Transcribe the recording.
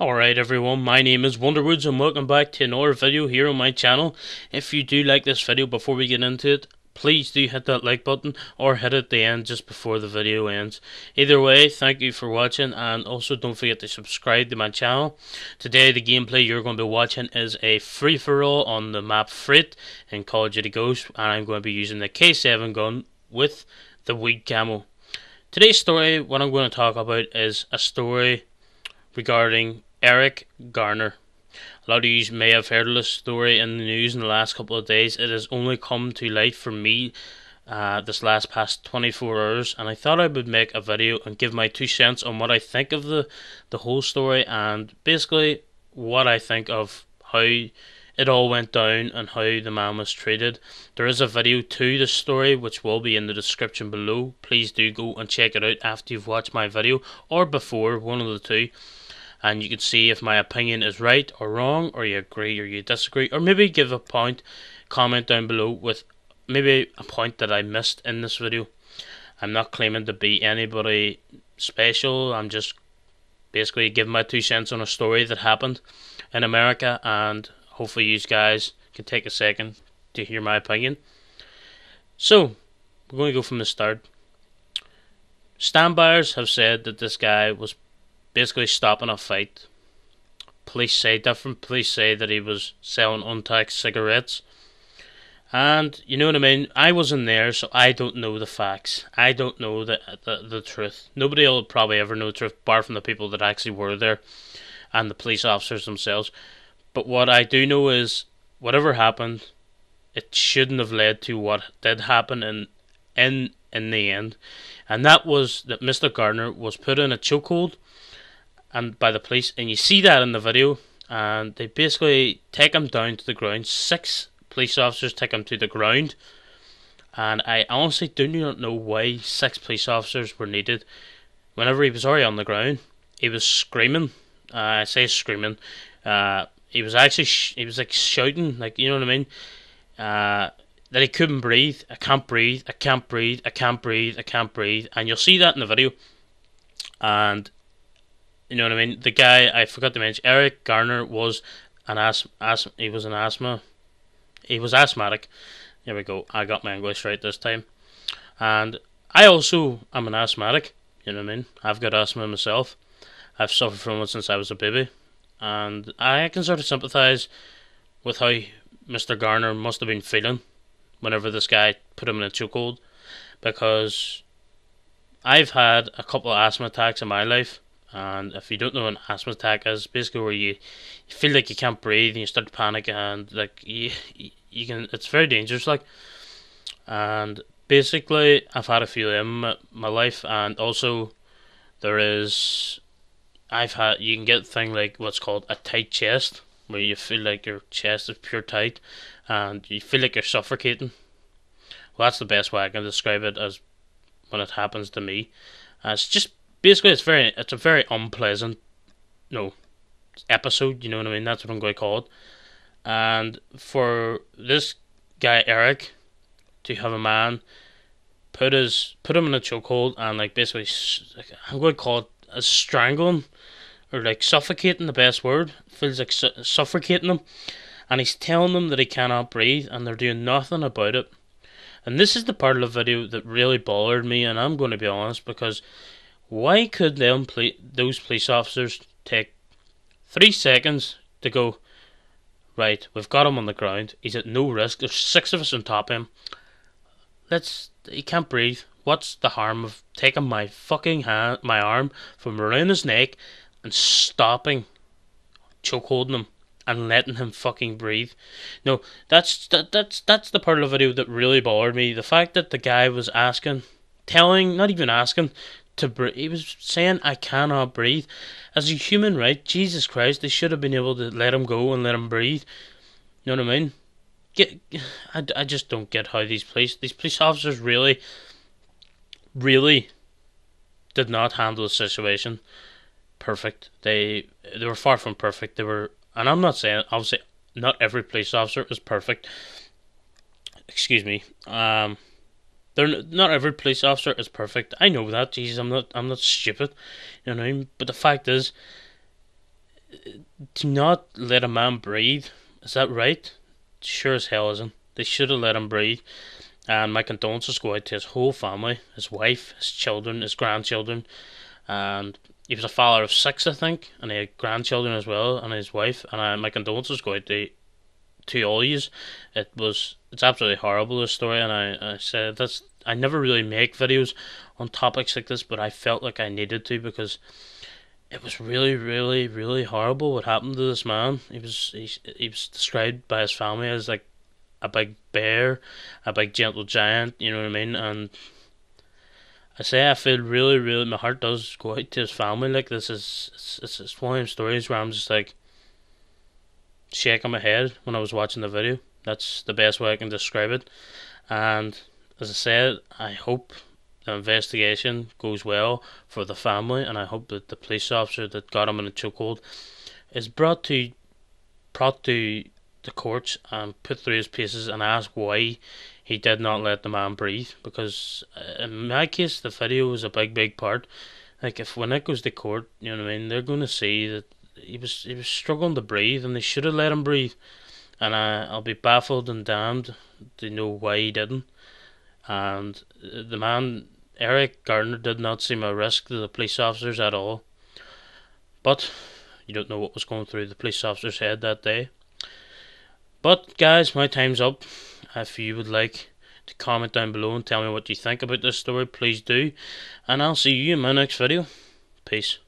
Alright everyone, my name is WonderWooDz and welcome back to another video here on my channel. If you do like this video, before we get into it, please do hit that like button or hit it at the end just before the video ends. Either way, thank you for watching, and also don't forget to subscribe to my channel. Today the gameplay you're going to be watching is a free-for-all on the map Freight in Call of Duty Ghosts, and I'm going to be using the K7 gun with the weed camo. Today's story, what I'm going to talk about, is a story regarding Eric Garner. A lot of you may have heard of this story in the news in the last couple of days. It has only come to light for me this past 24 hours, and I thought I would make a video and give my 2 cents on what I think of the whole story, and basically what I think of how it all went down and how the man was treated. There is a video to the story which will be in the description below. Please do go and check it out after you've watched my video, or before, one of the two, and you can see if my opinion is right or wrong, or you agree or you disagree, or maybe give a comment down below with maybe a point that I missed in this video. I'm not claiming to be anybody special. I'm just basically giving my 2 cents on a story that happened in America, and hopefully you guys can take a second to hear my opinion. So we're going to go from the start. Standbyers have said that this guy was basically stopping a fight. Police say different. Police say that he was selling untaxed cigarettes. And you know what I mean? I wasn't there, so I don't know the facts. I don't know the truth. Nobody will probably ever know the truth, apart from the people that actually were there and the police officers themselves. But what I do know is, whatever happened, it shouldn't have led to what did happen in the end. And that was that Mr. Garner was put in a chokehold and by the police, and you see that in the video, and they basically take him down to the ground. 6 police officers take him to the ground, and I honestly do not know why 6 police officers were needed. Whenever he was already on the ground, he was screaming. I say screaming. He was like shouting, like, you know what I mean? That he couldn't breathe. I can't breathe. I can't breathe. I can't breathe. I can't breathe. And you'll see that in the video. And you know what I mean? The guy, I forgot to mention, Eric Garner was he was asthmatic. There we go. I got my English right this time. And I also am an asthmatic. You know what I mean? I've got asthma myself. I've suffered from it since I was a baby, and I can sort of sympathise with how Mr. Garner must have been feeling whenever this guy put him in a chokehold, because I've had a couple of asthma attacks in my life. And if you don't know what an asthma attack is, basically where you feel like you can't breathe and you start to panic, and like you can, it's very dangerous, like. And basically I've had a few of them in my life, and also you can get a thing like what's called a tight chest, where you feel like your chest is pure tight and you feel like you're suffocating. Well, that's the best way I can describe it, as when it happens to me. It's just basically it's a very unpleasant episode, you know what I mean? That's what I'm going to call it. And for this guy Eric to have a man put him in a chokehold and like basically, I'm going to call it as strangling or like suffocating, the best word. It feels like suffocating him, and he's telling them that he cannot breathe, and they're doing nothing about it. And this is the part of the video that really bothered me, and I'm going to be honest, because why could those police officers take 3 seconds to go, right, we've got him on the ground, he's at no risk, there's 6 of us on top of him, he can't breathe, what's the harm of taking my arm from around his neck and stopping, chokeholding him and letting him fucking breathe? No, that's the part of the video that really bothered me. The fact that the guy was not even asking to breathe. He was saying, I cannot breathe. As a human right, Jesus Christ, they should have been able to let him go and let him breathe. You know what I mean? I just don't get how these police officers really did not handle the situation perfect. They were far from perfect. And I'm not saying, obviously not every police officer is perfect. Excuse me. Not every police officer is perfect. I know that. Jesus, I'm not stupid. You know what I mean? But the fact is, to not let a man breathe, is that right? Sure as hell isn't. They should have let him breathe. And my condolences go out to his whole family, his wife, his children, his grandchildren, and he was a father of 6, I think, and he had grandchildren as well, and his wife. And my condolences go out to all yous. It's absolutely horrible, this story, and I said that's I never really make videos on topics like this, but I felt like I needed to because it was really, really, really horrible what happened to this man. He was described by his family as like a big bear, a big gentle giant. You know what I mean? And I say I feel really, really. My heart does go out to his family. Like this is it's one of them stories where I'm just like shaking my head when I was watching the video. That's the best way I can describe it. And as I said, I hope the investigation goes well for the family, and I hope that the police officer that got him in a chokehold is brought to the courts and put through his paces and asked why he did not let the man breathe. Because in my case, the video was a big part. Like if when it goes to court, you know what I mean, they're going to see that he was struggling to breathe, and they should have let him breathe. And I'll be baffled and damned to know why he didn't. And the man, Eric Garner, did not seem a risk to the police officers at all. But you don't know what was going through the police officer's head that day. But guys, my time's up. If you would like to comment down below and tell me what you think about this story, please do. And I'll see you in my next video. Peace.